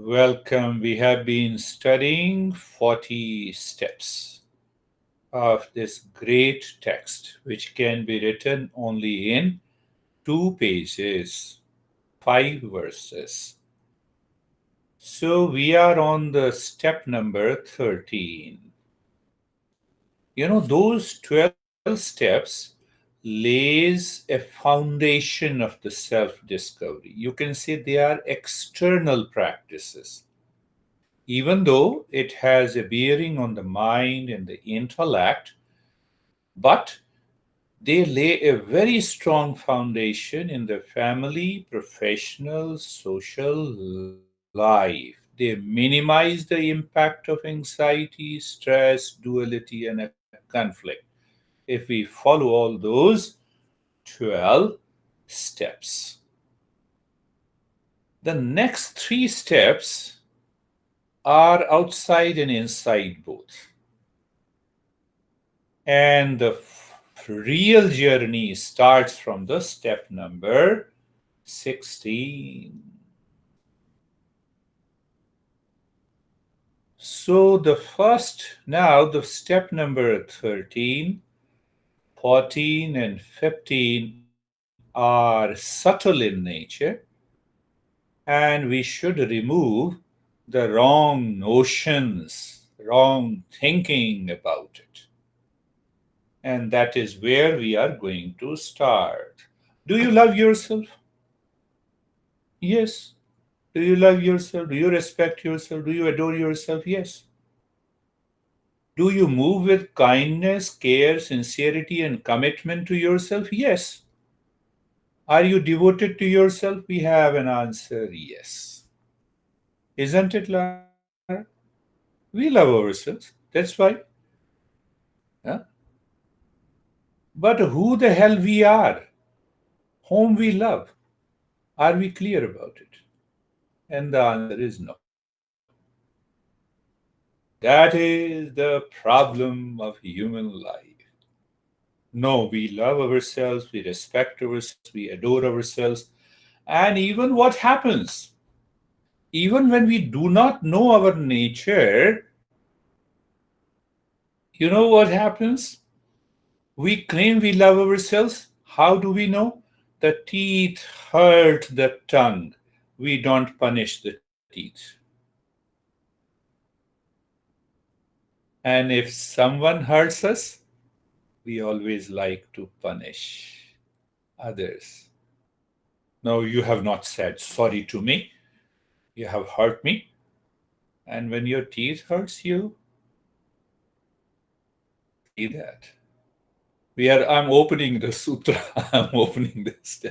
Welcome. We have been studying 40 steps of this great text, which can be written only in 2 pages, 5 verses. So we are on the step number 13. Those 12 steps lays a foundation of the self-discovery. You can say they are external practices. Even though it has a bearing on the mind and the intellect, but they lay a very strong foundation in the family, professional, social life. They minimize the impact of anxiety, stress, duality, and a conflict if we follow all those 12 steps. The next 3 steps are outside and inside both. And the real journey starts from the step number 16. So the step number 13, 14, and 15 are subtle in nature, and we should remove the wrong notions, wrong thinking about it. And that is where we are going to start. Do you love yourself? Yes. Do you love yourself? Do you respect yourself? Do you adore yourself? Yes. Do you move with kindness, care, sincerity, and commitment to yourself? Yes. Are you devoted to yourself? We have an answer yes. Isn't it, Lara? We love ourselves. That's why. Huh? But who the hell we are, whom we love, are we clear about it? And the answer is no. That is the problem of human life. No, we love ourselves, we respect ourselves, we adore ourselves. And even what happens, even when we do not know our nature, you know what happens? We claim we love ourselves. How do we know? The teeth hurt the tongue. We don't punish the teeth. And if someone hurts us, we always like to punish others. No, you have not said sorry to me. You have hurt me. And when your teeth hurts you, see that. I'm opening the sutra. I'm opening this.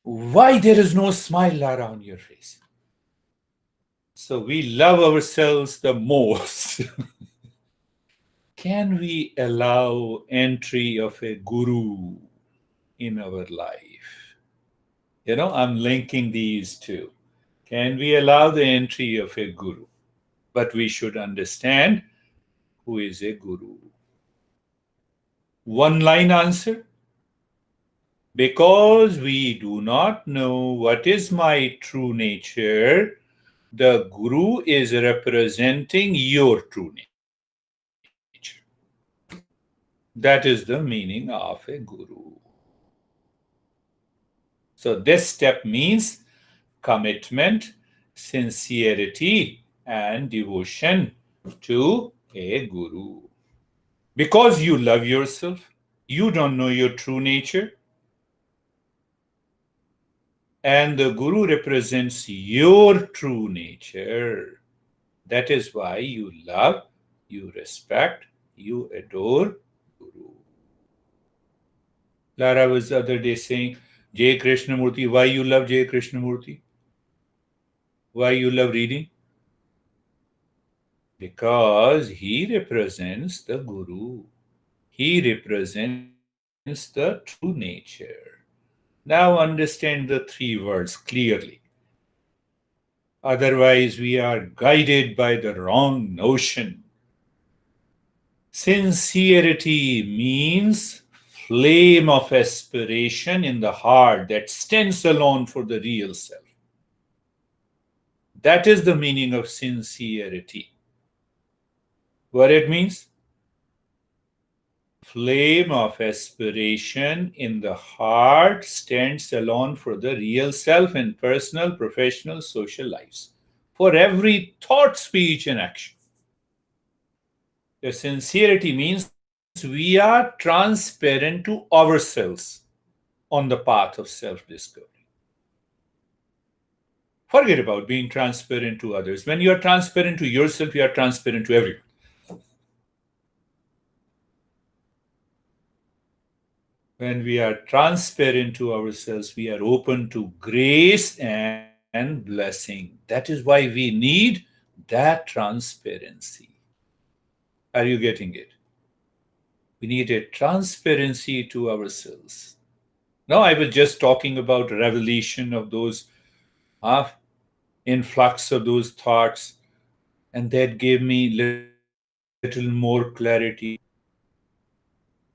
Why there is no smile, Lara, on your face? So we love ourselves the most. Can we allow entry of a guru in our life? I'm linking these two. Can we allow the entry of a guru? But we should understand who is a guru. One line answer. Because we do not know what is my true nature, the guru is representing your true nature. That is the meaning of a guru. So this step means commitment, sincerity, and devotion to a guru. Because you love yourself, you don't know your true nature, and the guru represents your true nature. That is why you love, you respect, you adore guru. Lara was the other day saying, Jay Krishnamurti, why you love Jay Krishnamurti? Why you love reading? Because he represents the guru. He represents the true nature. Now understand the 3 words clearly. Otherwise, we are guided by the wrong notion. Sincerity means flame of aspiration in the heart that stands alone for the real self. That is the meaning of sincerity. What it means? Flame of aspiration in the heart stands alone for the real self in personal, professional, social lives. For every thought, speech, and action. The sincerity means we are transparent to ourselves on the path of self discovery. Forget about being transparent to others. When you are transparent to yourself, you are transparent to everyone. When we are transparent to ourselves, we are open to grace and blessing. That is why we need that transparency. Are you getting it? We need a transparency to ourselves. No, I was just talking about revelation of those uh, influx of those thoughts, and that gave me little more clarity.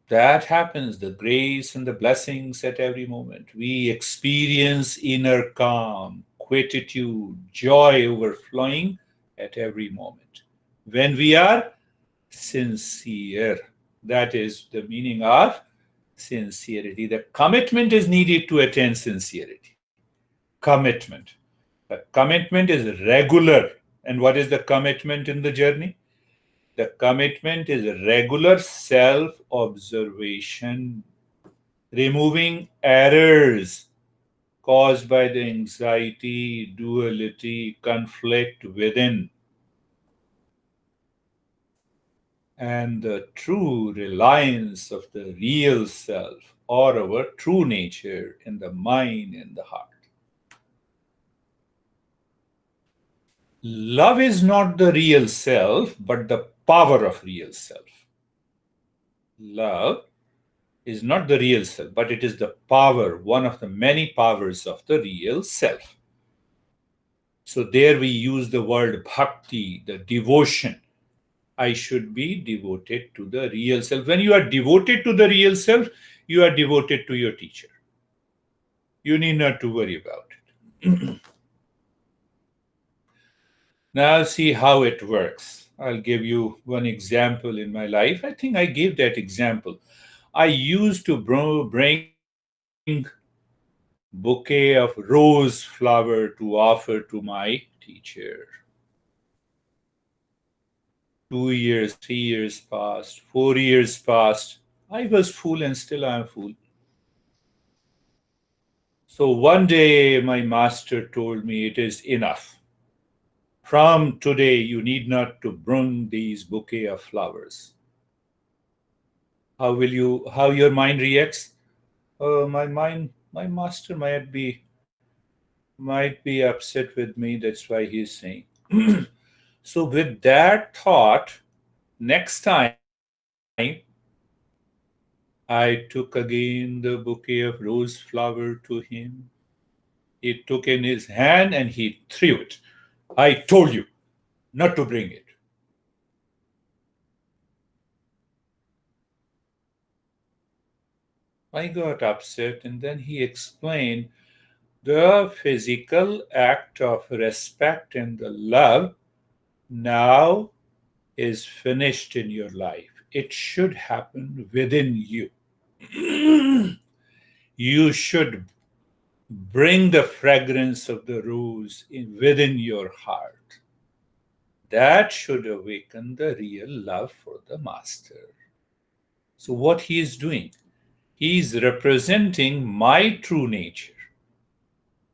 That happens, the grace and the blessings at every moment. We experience inner calm, quietude, joy overflowing at every moment. When we are sincere, that is the meaning of sincerity. The commitment is needed to attain sincerity. Commitment. The commitment is regular. And what is the commitment in the journey? The commitment is regular self observation, removing errors caused by the anxiety, duality, conflict within, and the true reliance of the real self or our true nature in the mind and the heart. Love is not the real self, but the power of real self. Love is not the real self, but it is the power, one of the many powers of the real self. So there we use the word bhakti, the devotion. I should be devoted to the real self. When you are devoted to the real self, you are devoted to your teacher. You need not to worry about it. Now, see how it works. I'll give you one example in my life. I think I gave that example. I used to bring bouquet of rose flower to offer to my teacher. 2 years, 3 years passed, 4 years passed. I was fool and still I am fool. So one day my master told me it is enough. From today you need not to bring these bouquet of flowers. How your mind reacts? My master might be upset with me. That's why he's saying. So with that thought, next time I took again the bouquet of rose flower to him. He took in his hand and he threw it. I told you not to bring it. I got upset and then he explained the physical act of respect and the love now is finished in your life. It should happen within you. You should bring the fragrance of the rose within your heart. That should awaken the real love for the master. So, what he is doing, he is representing my true nature,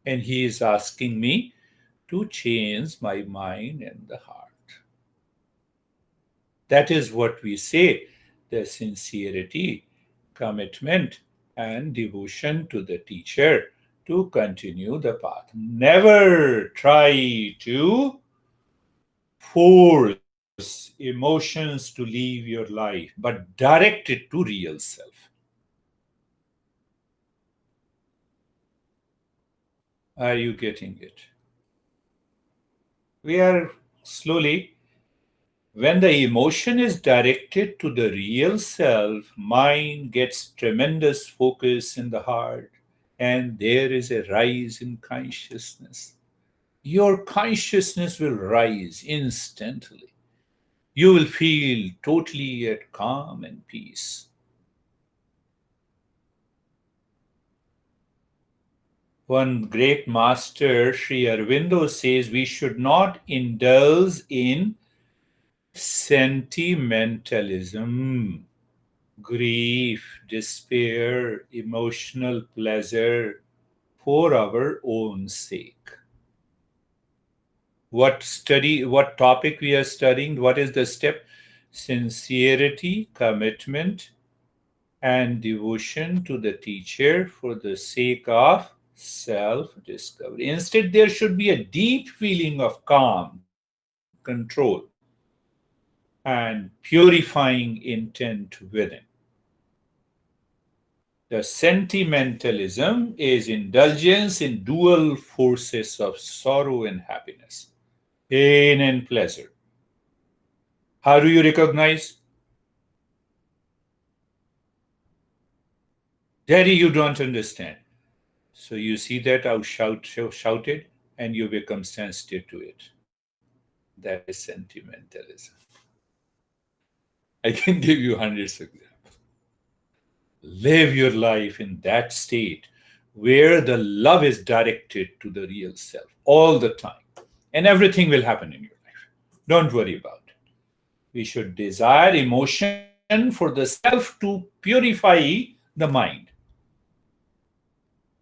and he is asking me to change my mind and the heart. That is what we say, the sincerity, commitment, and devotion to the teacher to continue the path. Never try to force emotions to leave your life, but direct it to real self. Are you getting it? We are slowly, when the emotion is directed to the real self, mind gets tremendous focus in the heart, and there is a rise in consciousness. your consciousness will rise instantly. You will feel totally at calm and peace. One great master, Sri Aurobindo, says we should not indulge in sentimentalism, grief, despair, emotional pleasure for our own sake. What topic we are studying? What is the step? Sincerity, commitment, and devotion to the teacher for the sake of self discovery. Instead, there should be a deep feeling of calm, control, and purifying intent within. The sentimentalism is indulgence in dual forces of sorrow and happiness, pain and pleasure. How do you recognize? Daddy, you don't understand. So you see that shouted and you become sensitive to it. That is sentimentalism. I can give you hundreds of examples. Live your life in that state where the love is directed to the real self all the time, and everything will happen in your life. Don't worry about it. We should desire emotion for the self to purify the mind.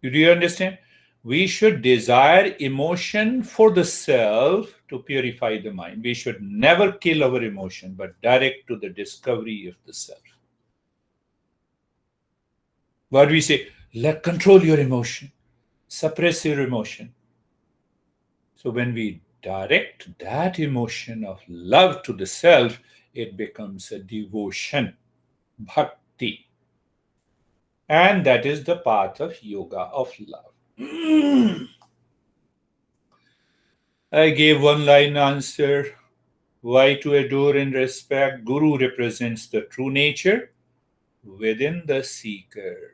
Do you understand? We should desire emotion for the self to purify the mind. We should never kill our emotion, but direct to the discovery of the self. What we say, let control your emotion, suppress your emotion. So when we direct that emotion of love to the self, it becomes a devotion, bhakti. And that is the path of yoga of love. I gave one line answer. Why to adore and respect? Guru represents the true nature within the seeker.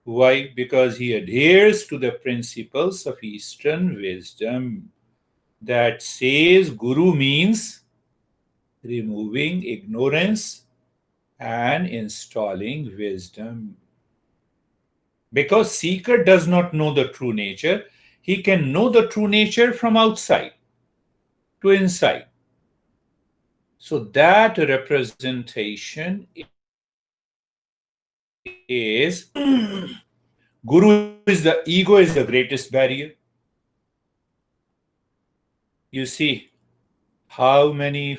Why? Because he adheres to the principles of Eastern wisdom that says Guru means removing ignorance and installing wisdom. Because seeker does not know the true nature, he can know the true nature from outside to inside. So that representation is ego is the greatest barrier. You see how many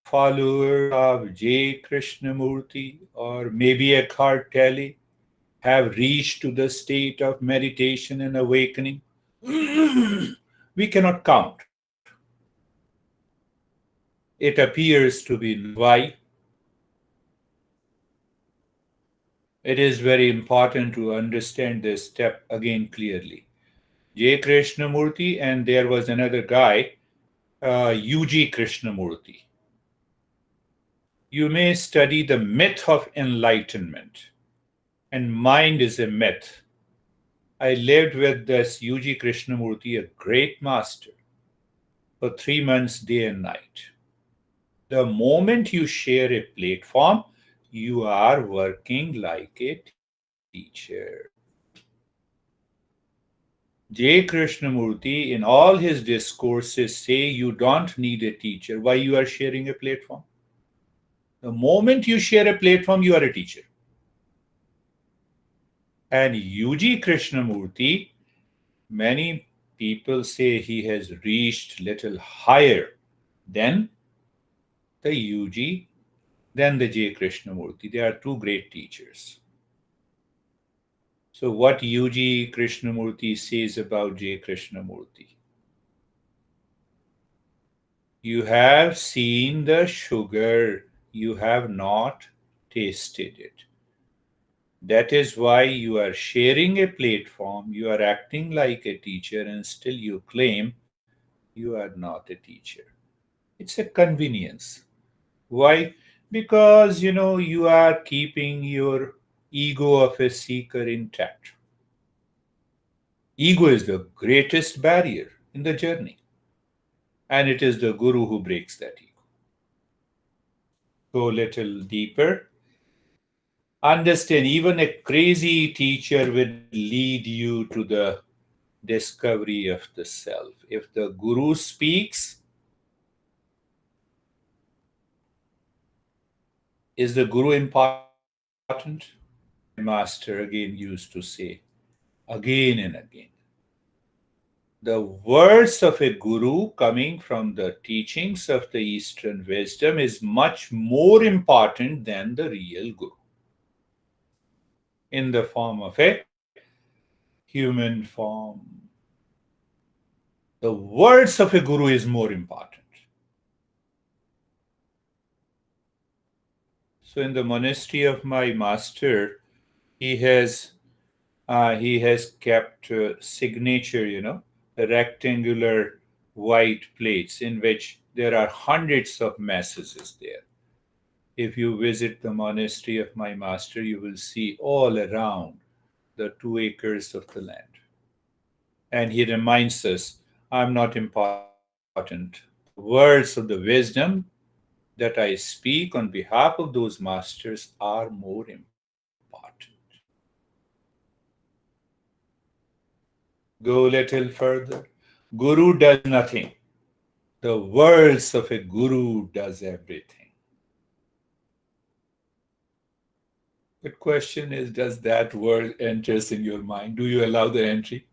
followers of J. Krishnamurti or maybe Eckhart Tolle have reached to the state of meditation and awakening. We cannot count. It appears to be why. It is very important to understand this step again clearly. J. Krishnamurti, and there was another guy, UG Krishnamurti. You may study the myth of enlightenment, and mind is a myth. I lived with this UG Krishnamurti, a great master, for 3 months, day and night. The moment you share a platform, you are working like a teacher. J. Krishnamurti, in all his discourses, say you don't need a teacher. Why you are sharing a platform? The moment you share a platform, you are a teacher. And UG Krishnamurti, many people say he has reached little higher than the UG, than the J. Krishnamurti. They are two great teachers. So what UG Krishnamurti says about J. Krishnamurti? You have seen the sugar, you have not tasted it. That is why you are sharing a platform, you are acting like a teacher, and still you claim you are not a teacher. It's a convenience. Why? Because you are keeping your ego of a seeker intact. Ego is the greatest barrier in the journey. And it is the guru who breaks that ego. Go a little deeper. Understand, even a crazy teacher will lead you to the discovery of the self. If the guru speaks, is the guru important? My master again used to say, again and again, the words of a guru coming from the teachings of the Eastern wisdom is much more important than the real guru in the form of a human form. The words of a guru is more important. So in the monastery of my master, he has kept signature, rectangular white plates in which there are hundreds of messages there. If you visit the monastery of my master, you will see all around the 2 acres of the land. And he reminds us, I'm not important. The words of the wisdom that I speak on behalf of those masters are more important. Go a little further. Guru does nothing. The words of a guru does everything. The question is, does that word enters in your mind? Do you allow the entry?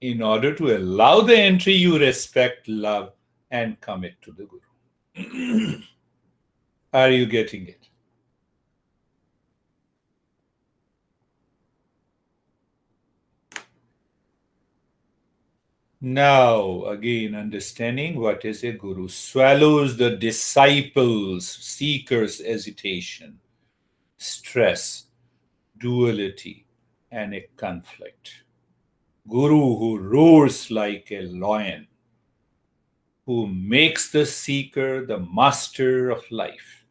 In order to allow the entry, you respect, love, and commit to the guru. Are you getting it? Now, again, understanding what is a guru swallows the disciples, seekers' hesitation, stress, duality, and a conflict. Guru who roars like a lion, who makes the seeker the master of life.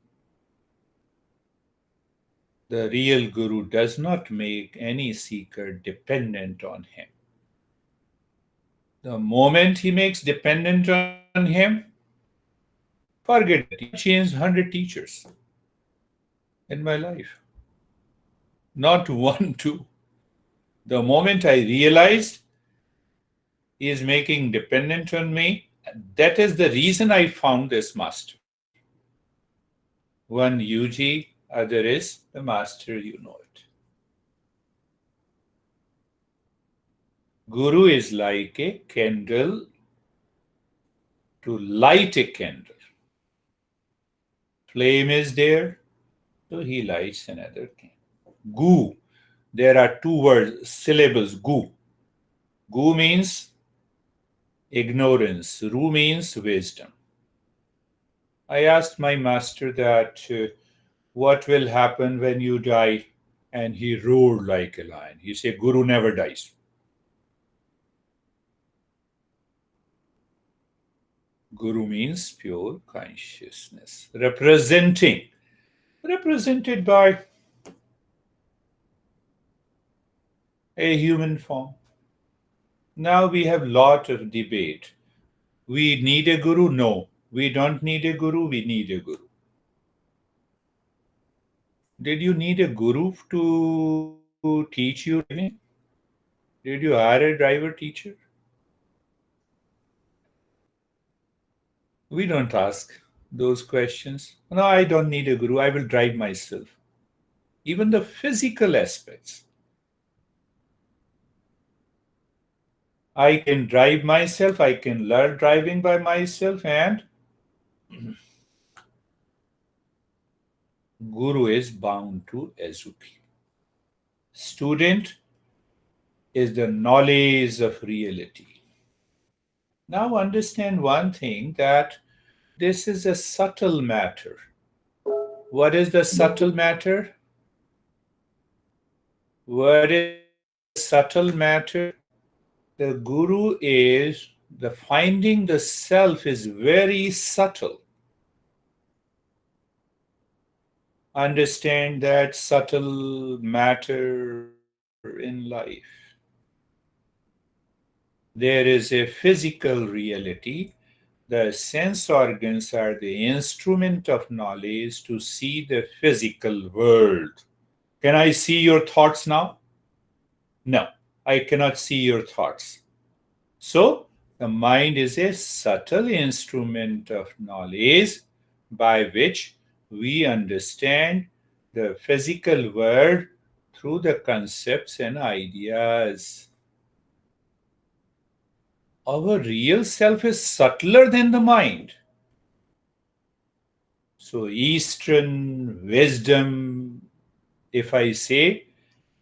The real guru does not make any seeker dependent on him. The moment he makes dependent on him, forget it. I have changed 100 teachers in my life. Not one, two. The moment I realized he is making dependent on me, that is the reason I found this master. One UG, other is the master, you know it. Guru is like a candle to light a candle. Flame is there, so he lights another candle. Gu, there are two words, syllables, gu. Gu means ignorance, ru means wisdom. I asked my master that what will happen when you die, and he roared like a lion. He said, Guru never dies. Guru means pure consciousness, represented by a human form. Now we have lot of debate. We need a guru? No. We don't need a guru? We need a guru. Did you need a guru to teach you driving? Did you hire a driver teacher? We don't ask those questions. No, I don't need a guru. I will drive myself. Even the physical aspects. I can drive myself. I can learn driving by myself. And guru is bound to SUP. Student is the knowledge of reality. Now understand one thing, that this is a subtle matter. What is the subtle matter? What is the subtle matter? The guru is the finding the self is very subtle. Understand that subtle matter in life. There is a physical reality. The sense organs are the instrument of knowledge to see the physical world. Can I see your thoughts now? No, I cannot see your thoughts. So, the mind is a subtle instrument of knowledge by which we understand the physical world through the concepts and ideas. Our real self is subtler than the mind. So, Eastern wisdom, if I say,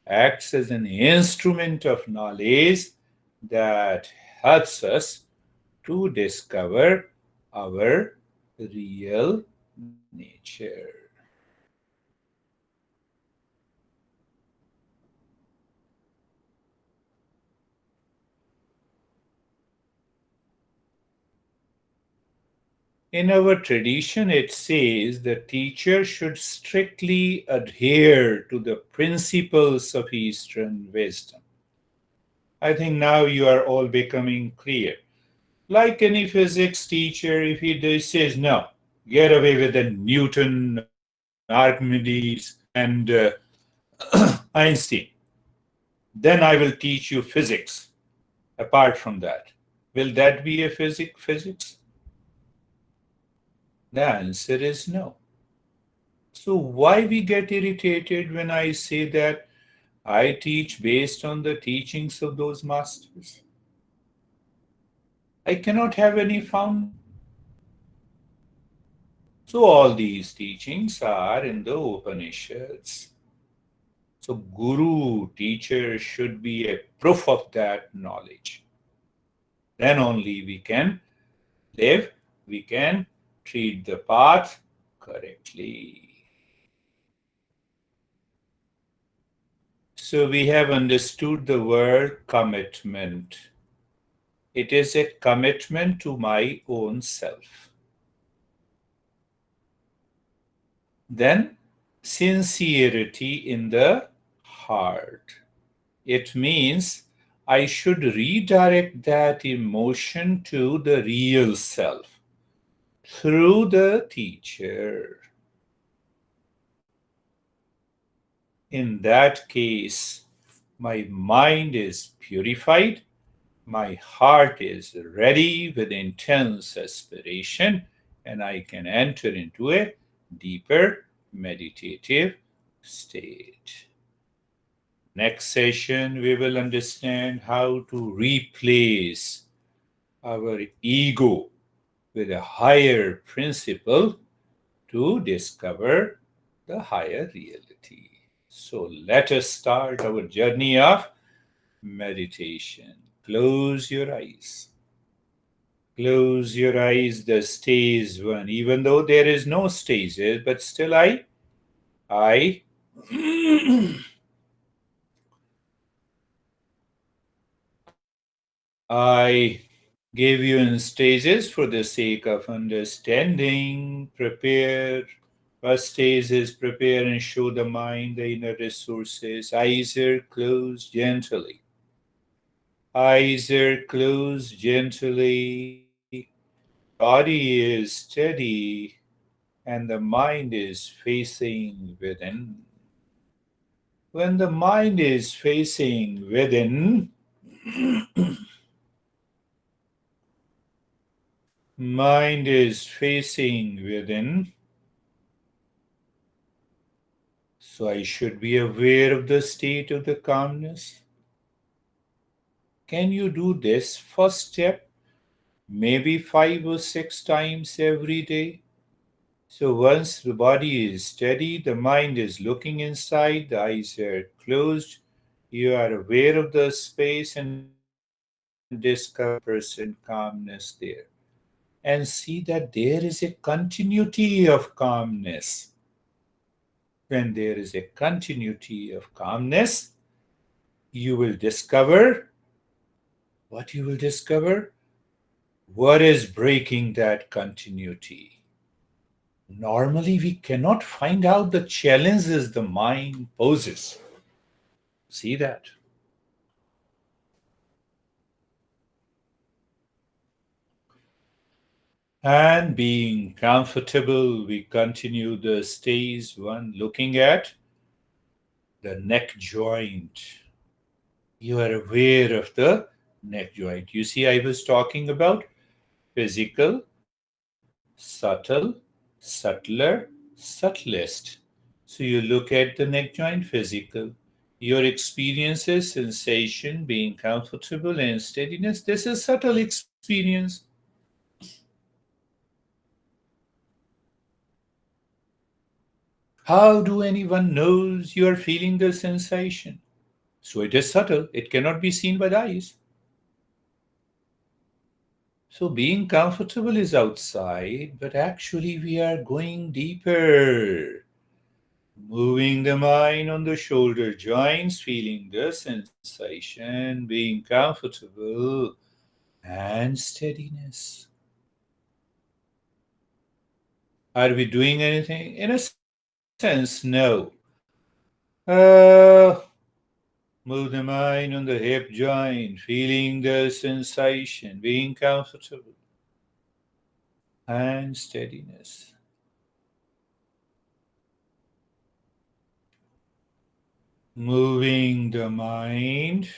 acts as an instrument of knowledge that helps us to discover our real nature. In our tradition, it says the teacher should strictly adhere to the principles of Eastern wisdom. I think now you are all becoming clear. Like any physics teacher, if he says, no, get away with the Newton, Archimedes, and Einstein, then I will teach you physics. Apart from that, will that be a physics? The answer is no. So why we get irritated when I say that I teach based on the teachings of those masters? I cannot have any foundation. So all these teachings are in the Upanishads. So guru, teacher should be a proof of that knowledge. Then only we can live, we can treat the path correctly. So we have understood the word commitment. It is a commitment to my own self. Then sincerity in the heart. It means I should redirect that emotion to the real self through the teacher. In that case, my mind is purified, my heart is ready with intense aspiration, and I can enter into a deeper meditative state. Next session, we will understand how to replace our ego with a higher principle to discover the higher reality. So let us start our journey of meditation. Close your eyes. Close your eyes, the stage one. Even though there is no stages, but still I I gave you in stages for the sake of understanding. Prepare. First stage is prepare and show the mind the inner resources. Eyes are closed gently. Eyes are closed gently. Body is steady and the mind is facing within. When the mind is facing within, mind is facing within, so I should be aware of the state of the calmness. Can you do this first step maybe 5 or 6 times every day? So once the body is steady, the mind is looking inside, the eyes are closed, you are aware of the space and discover person calmness there. And see that there is a continuity of calmness. When there is a continuity of calmness, you will discover what you will discover. What is breaking that continuity? Normally, we cannot find out the challenges the mind poses. See that? And being comfortable, we continue the stage one, looking at the neck joint. You are aware of the neck joint. You see, I was talking about physical, subtle, subtler, subtlest. So you look at the neck joint, physical. Your experiences, sensation, being comfortable, and steadiness. This is subtle experience. How do anyone knows you are feeling the sensation? So it is subtle. It cannot be seen by the eyes. So being comfortable is outside, but actually we are going deeper. Moving the mind on the shoulder joints, feeling the sensation, being comfortable, and steadiness. Are we doing anything? In a sense, no. Uh, Move the mind on the hip joint, feeling the sensation, being comfortable, and steadiness. Moving the mind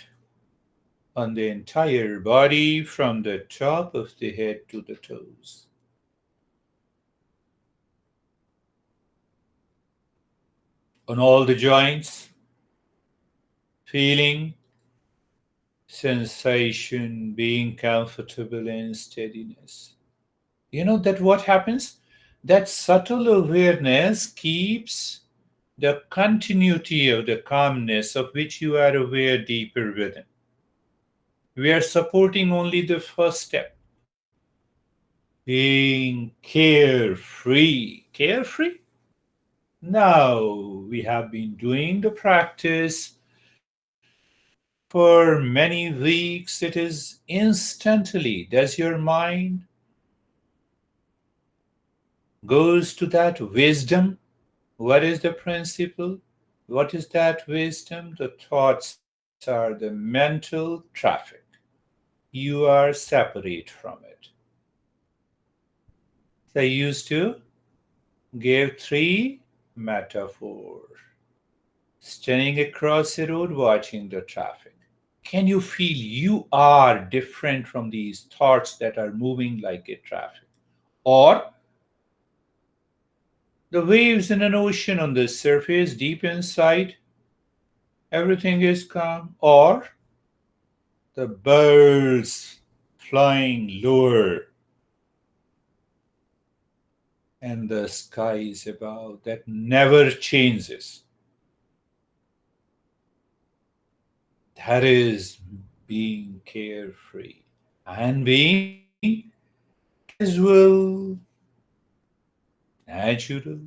on the entire body from the top of the head to the toes. On all the joints, feeling sensation, being comfortable, and steadiness. You know that what happens? That subtle awareness keeps the continuity of the calmness of which you are aware deeper within. We are supporting only the first step, being carefree. Carefree? Now, we have been doing the practice for many weeks. It is instantly. Does your mind goes to that wisdom? What is the principle? What is that wisdom? The thoughts are the mental traffic. You are separate from it. So I used to give three metaphors. Standing across the road watching the traffic. Can you feel you are different from these thoughts that are moving like a traffic? Or the waves in an ocean on the surface, deep inside, everything is calm. Or the birds flying lower and the skies above that never changes. That is being carefree and being casual, natural.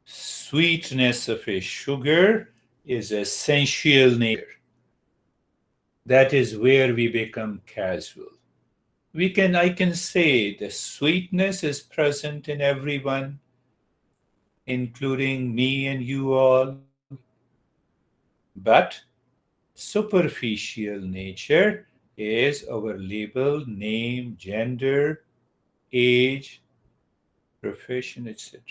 Sweetness of a sugar is essential nature. That is where we become casual. I can say the sweetness is present in everyone, including me and you all. But superficial nature is our label, name, gender, age, profession, etc.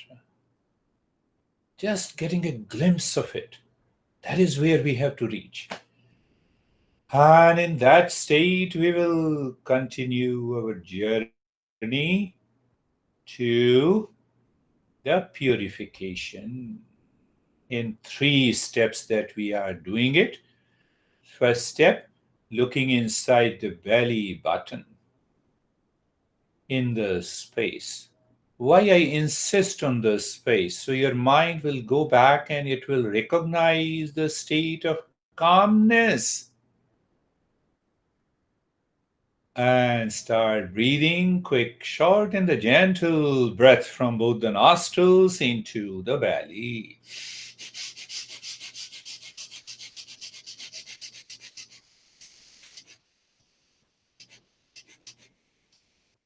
Just getting a glimpse of it. That is where we have to reach. And in that state, we will continue our journey to the purification in three steps that we are doing it. First step, looking inside the belly button in the space. Why I insist on the space? So your mind will go back and it will recognize the state of calmness and start breathing quick, short, and the gentle breath from both the nostrils into the belly.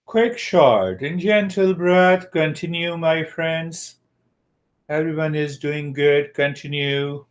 Quick, short, and gentle breath. Continue, my friends. Everyone is doing good. Continue.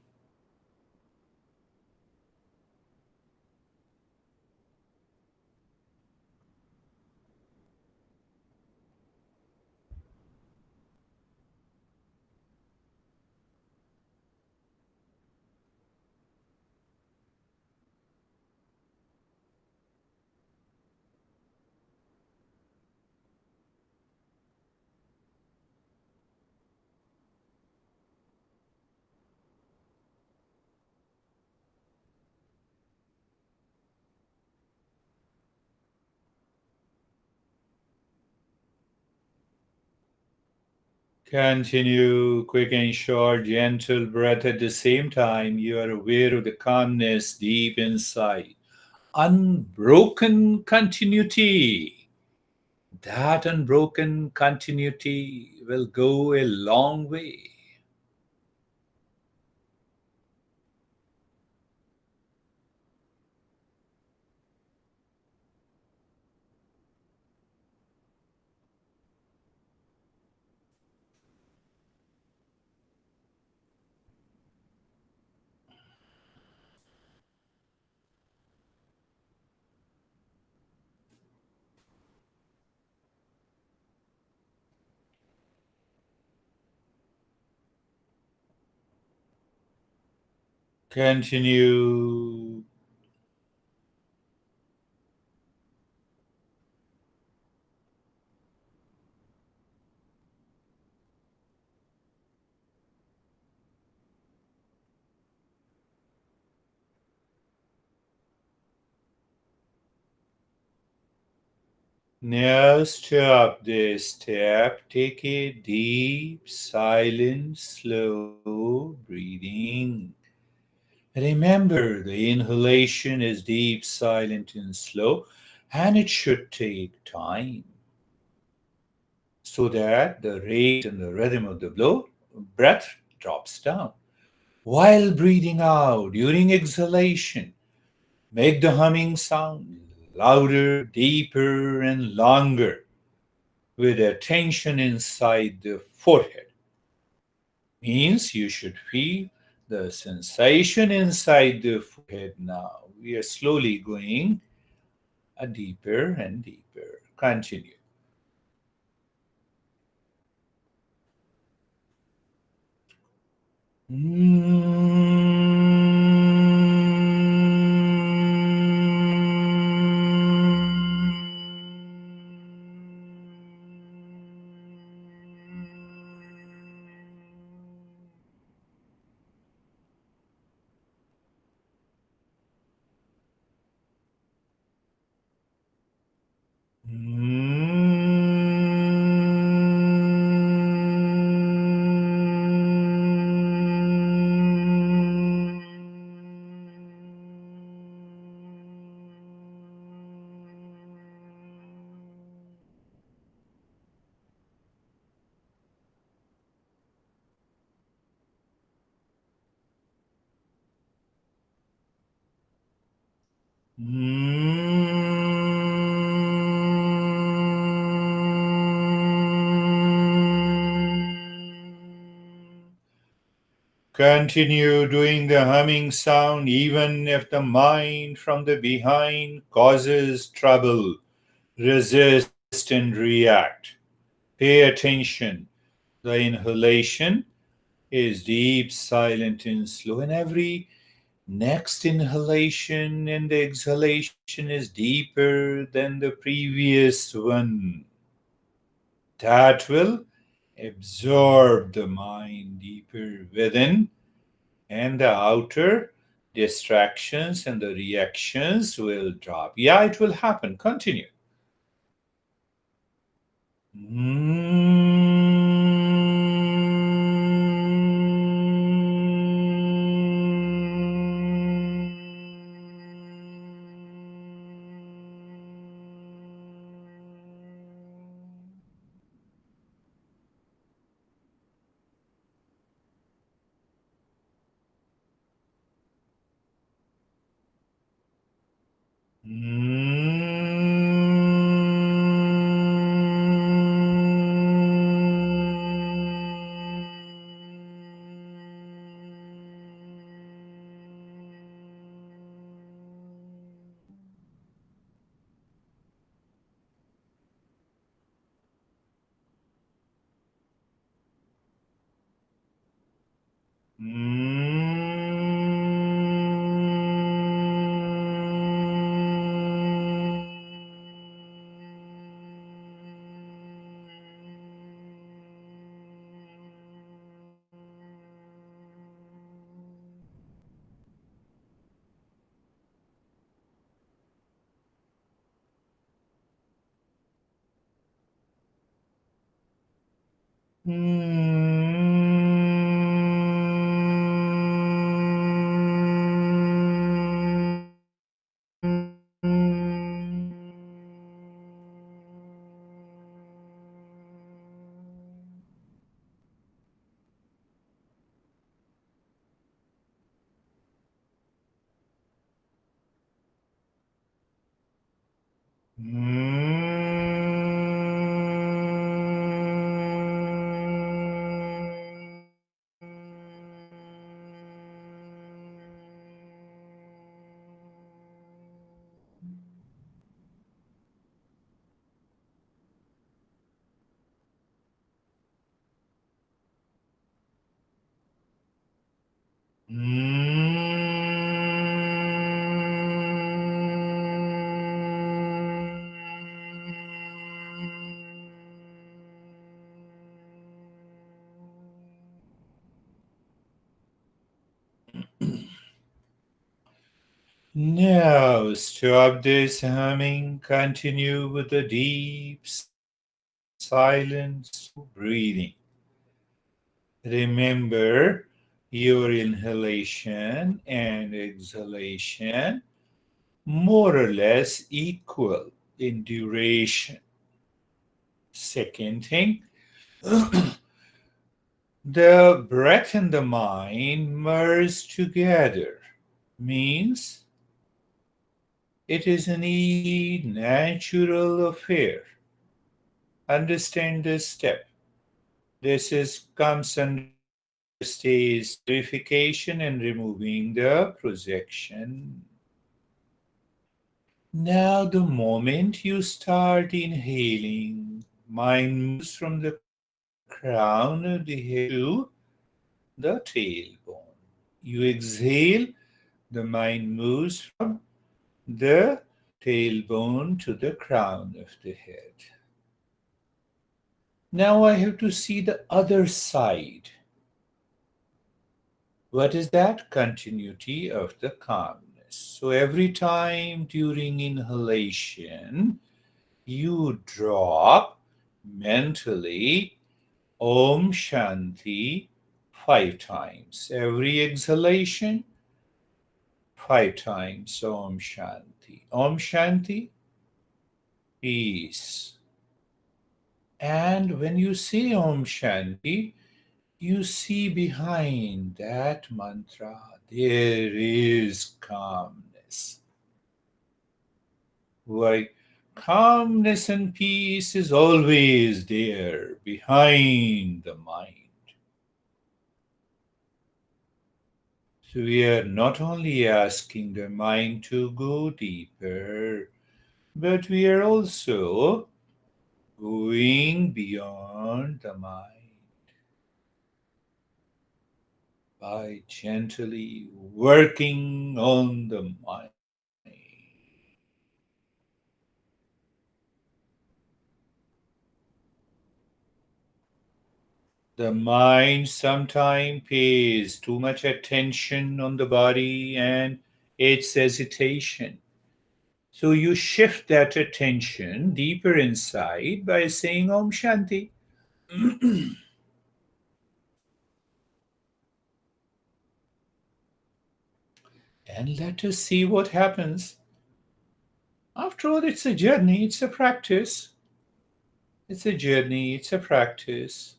Continue quick and short, gentle breath at the same time. You are aware of the calmness deep inside. Unbroken continuity. That unbroken continuity will go a long way. Continue. Now stop this step. Take a deep, silent, slow breathing. Remember, the inhalation is deep, silent, and slow, and it should take time so that the rate and the rhythm of the breath drops down. While breathing out during exhalation, make the humming sound louder, deeper, and longer with a tension inside the forehead. Means you should feel the sensation inside the forehead now. We are slowly going deeper and deeper. Continue. Continue doing the humming sound even if the mind from the behind causes trouble. Resist and react. Pay attention. The inhalation is deep, silent, and slow, and every next inhalation and the exhalation is deeper than the previous one. That will absorb the mind deeper within, and the outer distractions and the reactions will drop. Yeah, it will happen. Continue. Now stop this humming, continue with the deep, silent, slow breathing. Remember your inhalation and exhalation more or less equal in duration. Second thing, the breath and the mind merge together. Means it is an easy, natural affair. Understand this step. This is comes under stage purification and removing the projection. Now, the moment you start inhaling, mind moves from the crown of the head to the tailbone. You exhale, the mind moves from the tailbone to the crown of the head. Now I have to see the other side. What is that? Continuity of the calmness. So every time during inhalation, you drop mentally Om Shanti 5 times. Every exhalation, 5 times Om Shanti. Om Shanti, peace. And when you say Om Shanti, you see behind that mantra there is calmness. Why? Calmness and peace is always there behind the mind. So we are not only asking the mind to go deeper, but we are also going beyond the mind by gently working on the mind. The mind sometimes pays too much attention on the body and its hesitation. So you shift that attention deeper inside by saying Om Shanti. And let us see what happens. After all, it's a journey, it's a practice. It's a journey, it's a practice.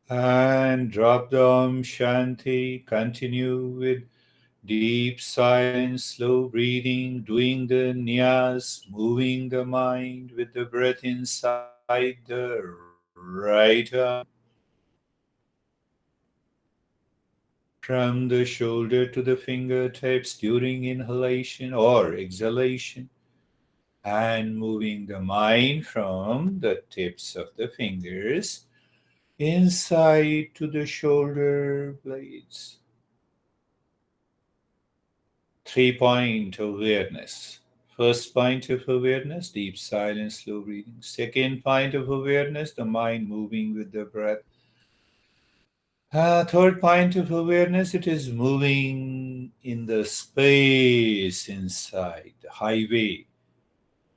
And drop the Om Shanti. Continue with deep silence, slow breathing, doing the niyas, moving the mind with the breath inside the right arm. From the shoulder to the fingertips during inhalation or exhalation, and moving the mind from the tips of the fingers inside to the shoulder blades. 3 point awareness. First point of awareness, deep silence, slow breathing. Second point of awareness, the mind moving with the breath. Third point of awareness, it is moving in the space inside, the highway.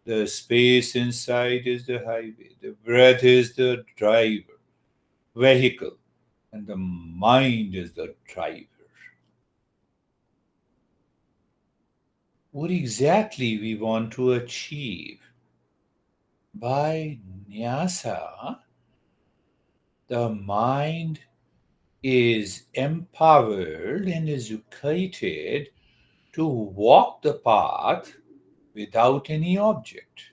The space inside is the highway. The breath is the driver, vehicle, and the mind is the driver. What exactly we want to achieve? By nyasa, the mind is empowered and educated to walk the path without any object.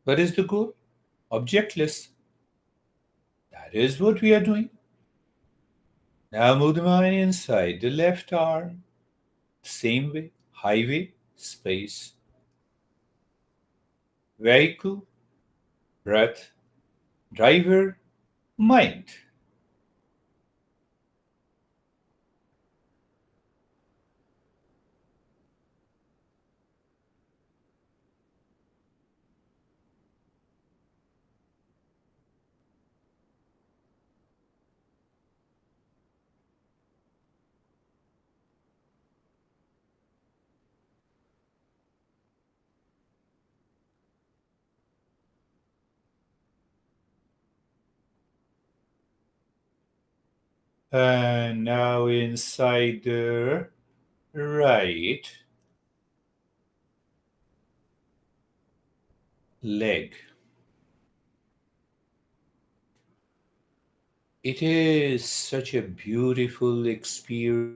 What is the goal? Objectless. That is what we are doing. Now move the mind inside the left arm. Same way. Highway, space. Vehicle, breath. Driver, mind. And now inside the right leg. It is such a beautiful experience.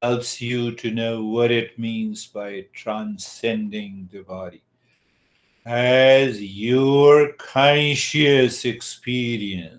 Helps you to know what it means by transcending the body as your conscious experience.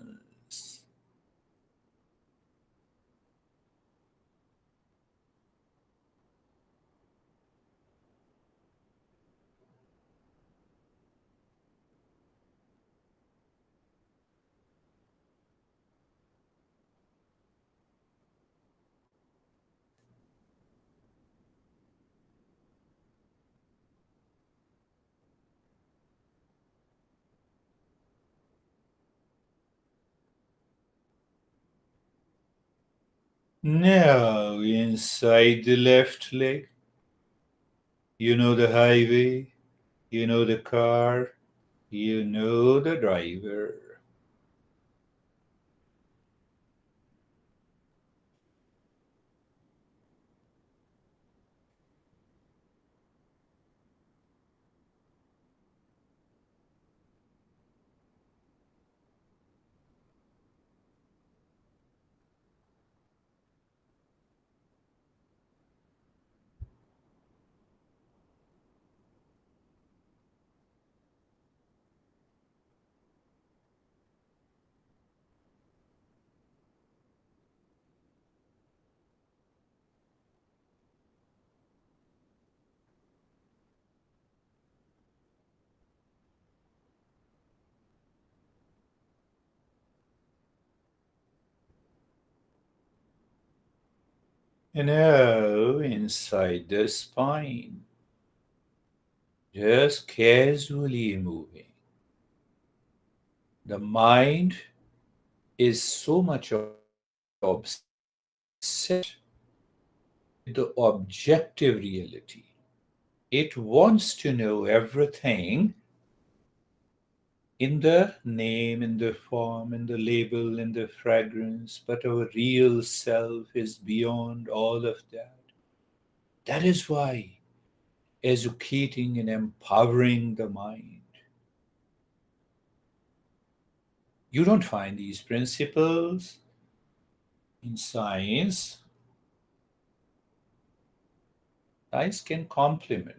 Now, inside the left leg, you know the highway, you know the car, you know the driver. And now, inside the spine, just casually moving. The mind is so much obsessed with the objective reality. It wants to know everything in the name, in the form, in the label, in the fragrance, but our real self is beyond all of that. That is why educating and empowering the mind. You don't find these principles in science. Science can complement.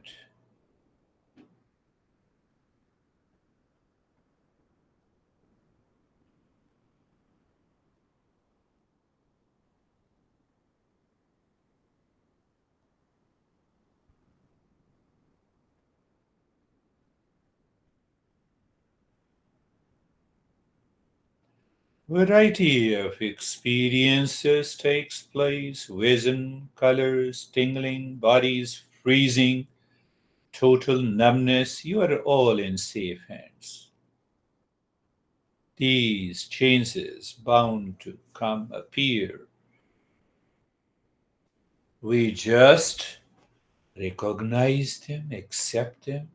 Variety of experiences takes place: vision, colors, tingling, bodies freezing, total numbness. You are all in safe hands. These changes bound to come appear. We just recognize them, accept them,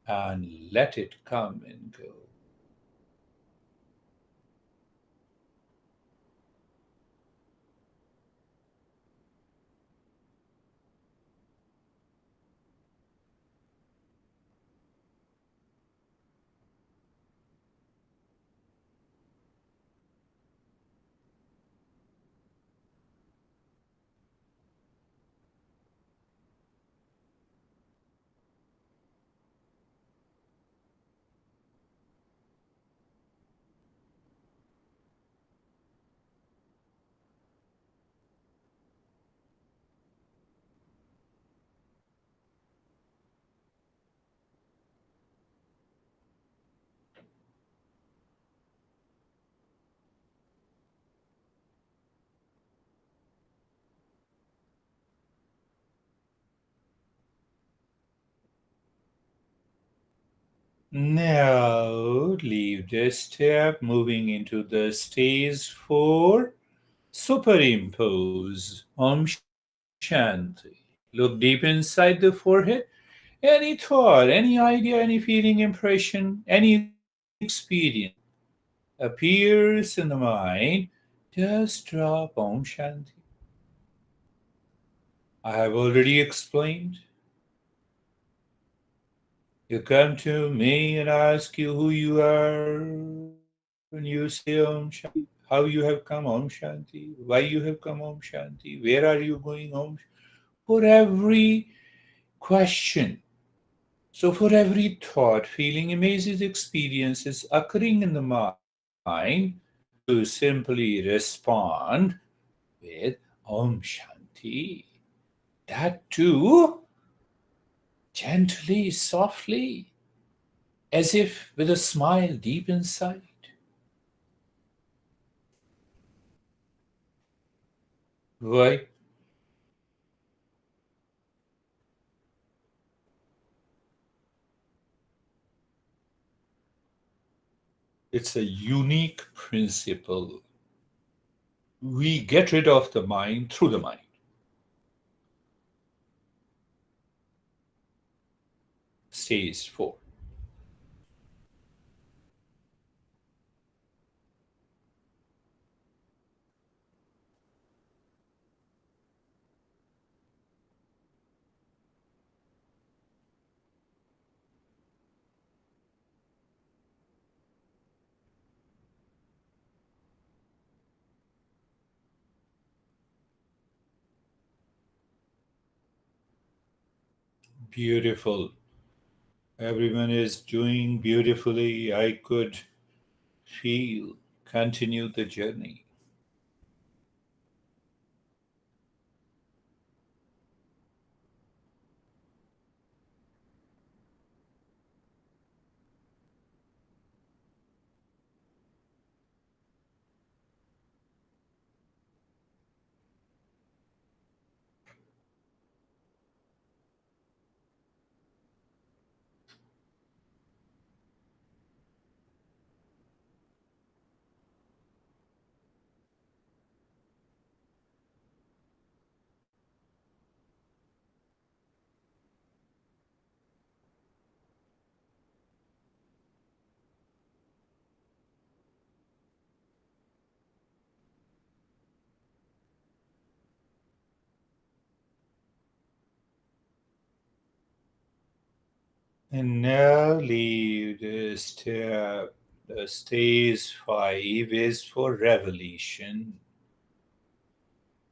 and let it come and go. Now leave this step, moving into the stage 4. Superimpose Om Shanti. Look deep inside the forehead. Any thought, any idea, any feeling, impression, any experience appears in the mind, just drop Om Shanti. I have already explained. You come to me and ask you who you are, and you say Om Shanti, how you have come Om Shanti, why you have come Om Shanti, where are you going Om. For every question, so for every thought, feeling, images, experiences occurring in the mind, you simply respond with Om Shanti. That too, gently, softly, as if with a smile deep inside. Why? It's a unique principle. We get rid of the mind through the mind. Stage 4. Beautiful. Everyone is doing beautifully. I could feel. Continue the journey. And now leave the step. The stage 5 is for revelation.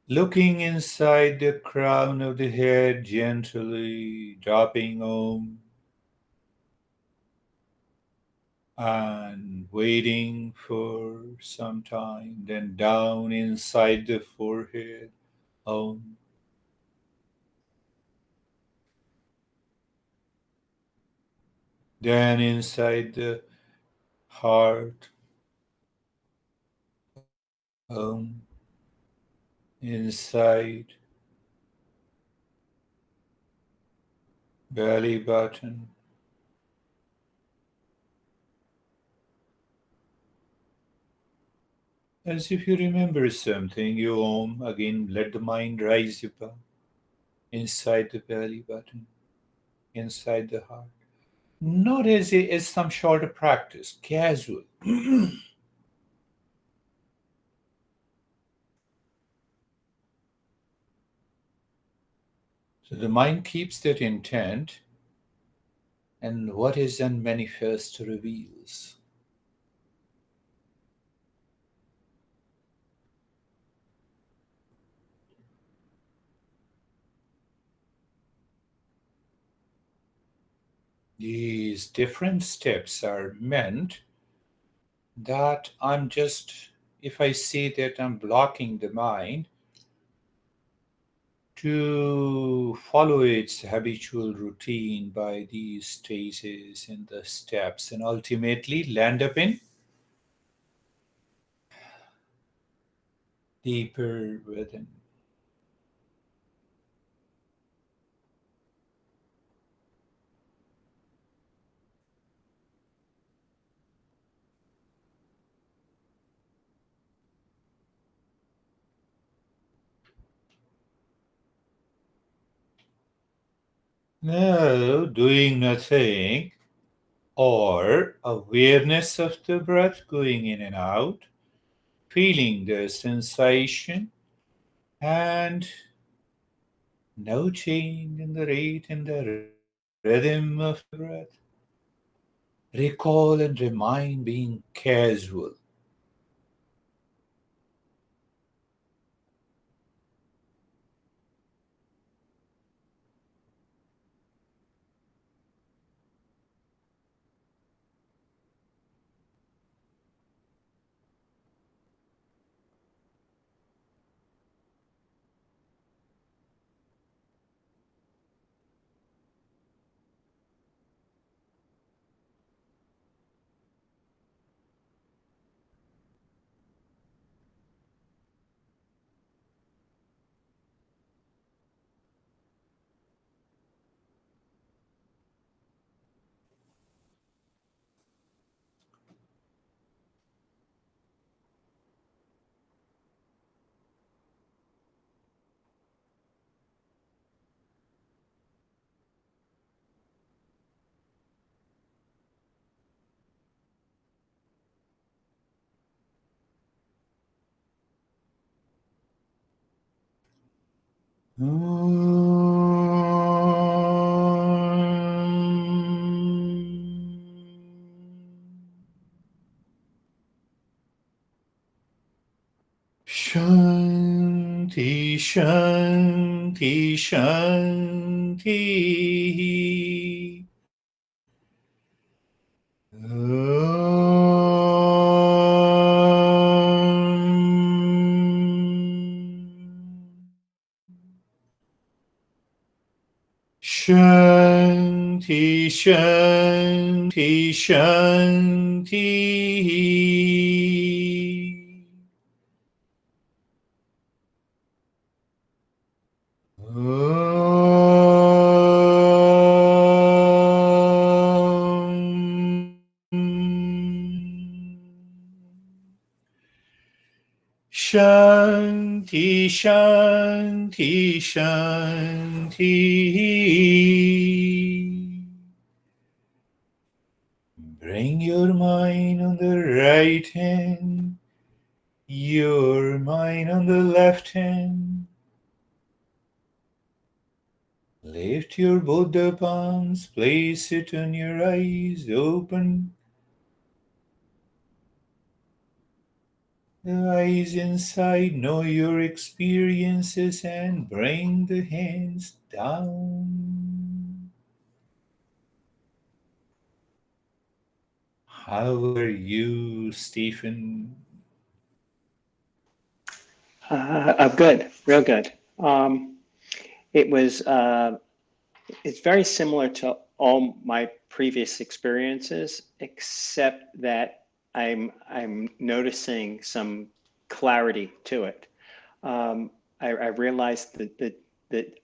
Looking inside the crown of the head, gently dropping Om and waiting for some time, then down inside the forehead, Om. Then inside the heart, inside, belly button. As if you remember something, you again, let the mind rise above, inside the belly button, inside the heart. Not as some short of practice, casual. So the mind keeps that intent, and what is unmanifest reveals. These different steps are meant that I'm just, if I see that I'm blocking the mind, to follow its habitual routine by these stages and the steps, and ultimately land up in deeper within. Now, doing nothing or awareness of the breath going in and out, feeling the sensation, and no change in the rate and the rhythm of the breath. Recall and remind being casual. Shanti, Shanti, Shanti. Shanti, Shanti, Shanti. Shanti, Shanti, Shanti. Bring your mind on the right hand, your mind on the left hand. Lift your both the palms, place it on your eyes open. The eyes inside, know your experiences and bring the hands down. How are you, Stephen? I'm good, real good. It was, it's very similar to all my previous experiences, except that I'm noticing some clarity to it. I realized that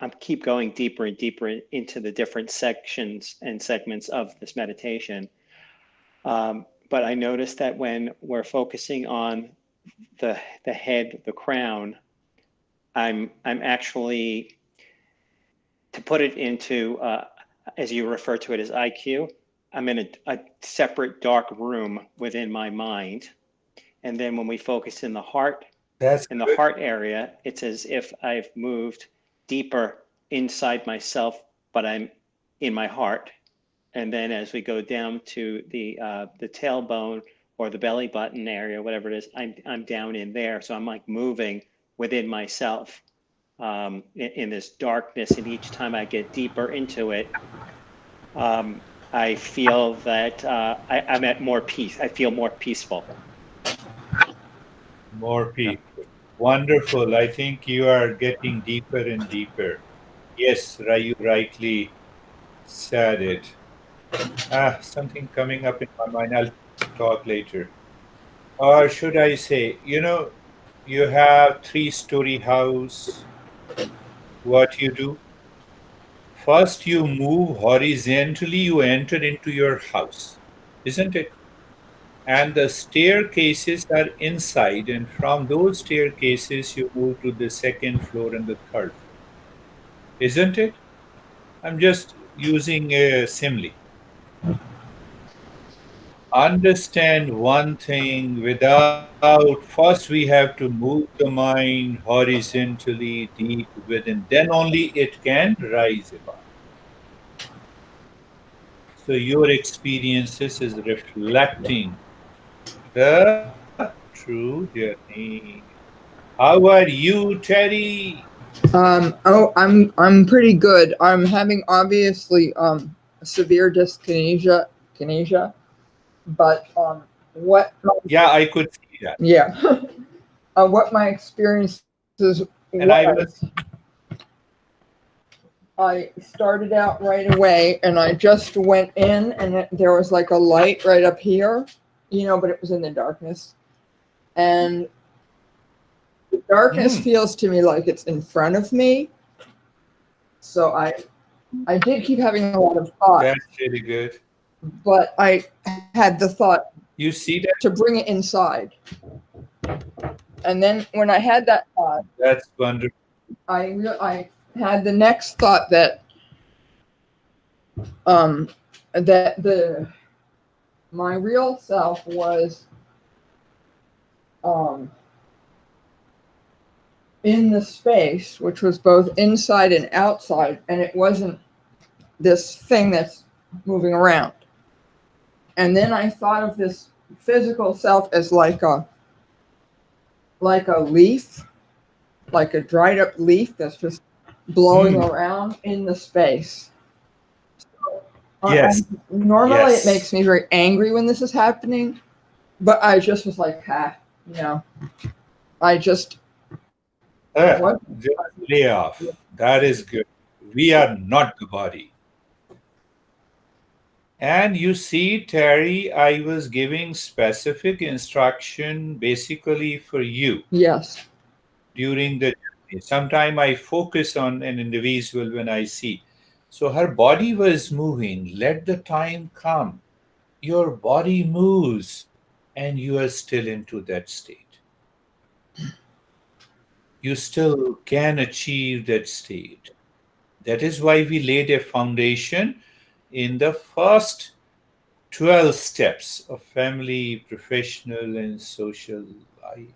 I keep going deeper and deeper into the different sections and segments of this meditation. But I noticed that when we're focusing on the head, the crown, I'm actually, to put it into, as you refer to it as IQ, I'm in a separate dark room within my mind. And then when we focus That's in the good. heart area, it's as if I've moved deeper inside myself, but I'm in my heart. And then as we go down to the tailbone or the belly button area, whatever it is, I'm down in there. So I'm like moving within myself, in this darkness. And each time I get deeper into it, I feel that I'm at more peace. I feel more peaceful. More Yeah. people. Wonderful. I think you are getting deeper and deeper. Yes, you rightly said it. Something coming up in my mind. I'll talk later. Or should I say, you have three-story house. What you do? First, you move horizontally, you enter into your house, isn't it? And the staircases are inside, and from those staircases, you move to the second floor and the third floor, isn't it? I'm just using a simile. Understand one thing without first we have to move the mind horizontally deep within, then only it can rise above. So your experiences is reflecting the true journey. How are you, Terry? I'm pretty good. I'm having obviously severe dyskinesia, but what my, Yeah, I could see that. yeah, what my experiences And I was. was, I started out right away, and I just went in, and there was like a light right up here, but it was in the darkness, and the darkness hmm, feels to me like it's in front of me. So I did keep having a lot of thoughts, that's really good. but I had the thought You see that? to bring it inside. And then when I had that thought, That's wonderful. I had the next thought that um that the my real self was um in the space, which was both inside and outside, and it wasn't this thing that's moving around. And then I thought of this physical self as like a leaf, like a dried up leaf that's just blowing Hmm. around in the space. Yes, Normally, it yes. makes me very angry when this is happening, but I just was like, you know, I just what? Just lay off. That is good. We are not the body. And you see, Terry, I was giving specific instruction basically for you Yes, during the journey. Sometime I focus on an individual when I see. So her body was moving. Let the time come. Your body moves and you are still into that state. You still can achieve that state. That is why we laid a foundation in the first 12 steps of family, professional, and social life.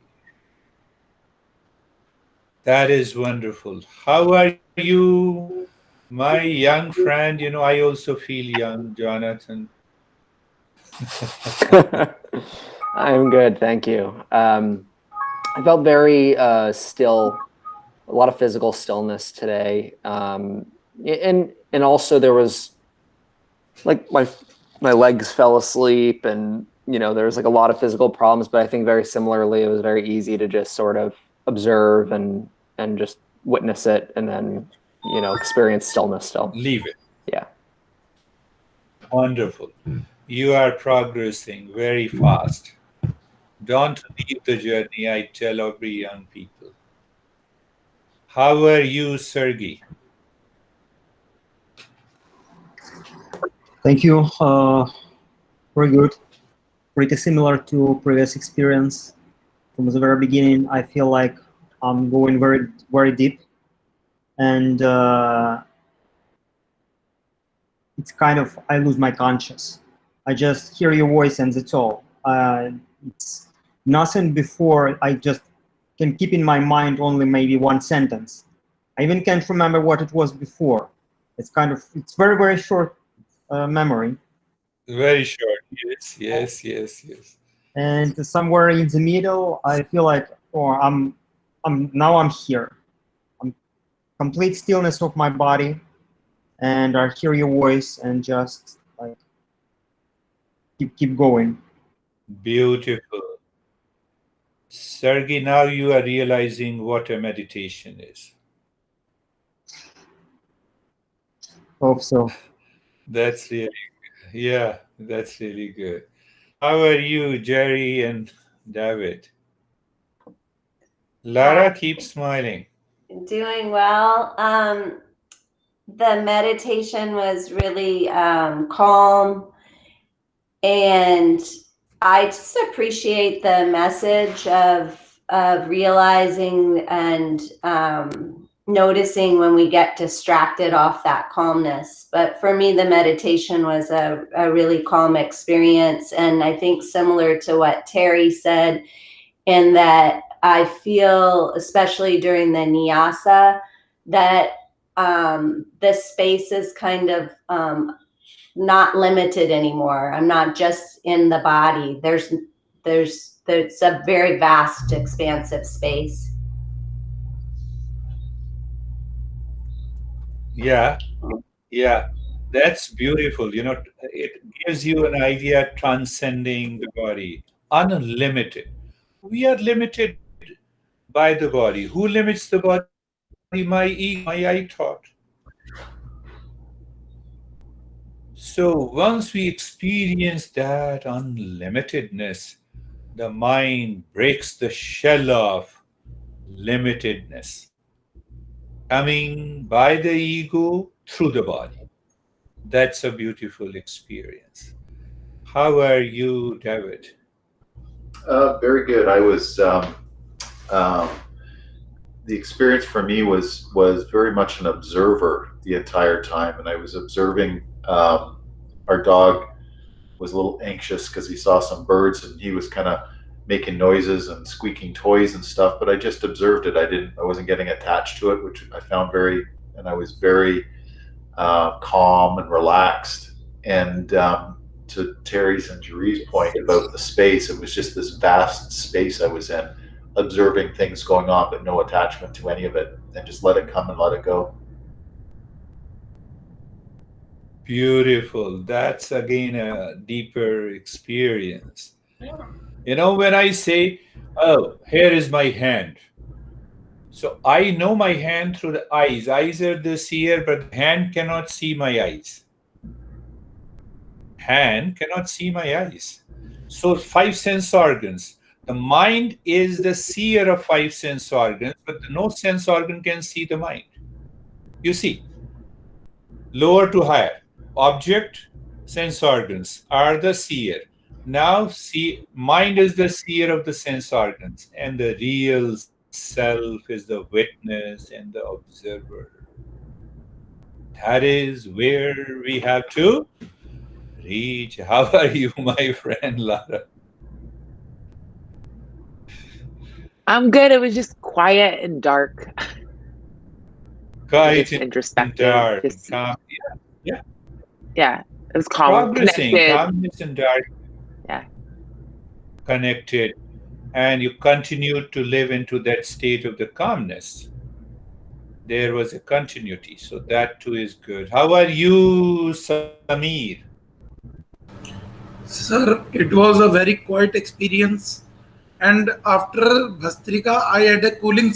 That is wonderful. How are you, my young friend? I also feel young, Jonathan. I'm good, thank you. I felt very still, a lot of physical stillness today, and also there was like my legs fell asleep, and there was like a lot of physical problems. But I think very similarly, it was very easy to just sort of observe and just witness it, and then experience stillness still. Leave it. Yeah. Wonderful. You are progressing very fast. Don't leave the journey, I tell every young people. How are you, Sergey? Thank you. Very good. Pretty similar to previous experience. From the very beginning, I feel like I'm going very, very deep, and it's kind of I lose my conscious. I just hear your voice, and that's all. It's nothing before. I just can keep in my mind only maybe one sentence. I even can't remember what it was before. It's very, very short memory. Very short. Yes, yes, yes, yes. And somewhere in the middle, I feel like, oh, I'm here. I'm complete stillness of my body, and I hear your voice, and just like keep going. Beautiful. Sergey, now you are realizing what a meditation is. Hope so. That's really good. Yeah, that's really good. How are you, Jerry and David? Hi, Lara, keep smiling. doing well. The meditation was really calm, and I just appreciate the message of realizing and noticing when we get distracted off that calmness. But for me, the meditation was a really calm experience, and I think similar to what Terry said, in that I feel, especially during the nyasa, that this space is kind of not limited anymore. I'm not just in the body. There's a very vast, expansive space. Yeah, yeah. That's beautiful. It gives you an idea transcending the body, unlimited. We are limited by the body. Who limits the body? My ego, my I thought. So once we experience that unlimitedness, the mind breaks the shell of limitedness, coming by the ego through the body. That's a beautiful experience. How are you, David? Very good. Um, the experience for me was very much an observer the entire time, and I was observing. Our dog was a little anxious because he saw some birds, and he was kind of making noises and squeaking toys and stuff. But I just observed it. I wasn't getting attached to it, which I found and I was very calm and relaxed. And to Terry's and Jerry's point about the space, it was just this vast space I was in, observing things going on, but no attachment to any of it, and just let it come and let it go. Beautiful. That's again a deeper experience. When I say, oh, here is my hand. So I know my hand through the eyes. Eyes are the seer, but the hand cannot see my eyes. Hand cannot see my eyes. So five sense organs. The mind is the seer of five sense organs, but no sense organ can see the mind. You see, lower to higher. Object, sense organs are the seer. Now, mind is the seer of the sense organs, and the real self is the witness and the observer. That is where we have to reach. How are you, my friend Lara? I'm good. It was just quiet and dark. Quiet Just and introspective. dark, Just calm. Yeah, yeah. It was calm, progressing, connected. calmness and dark, Yeah. connected, and you continued to live into that state of the calmness. There was a continuity, so that too is good. How are you, Samir? Sir, it was a very quiet experience. And after Bhastrika, I had a cooling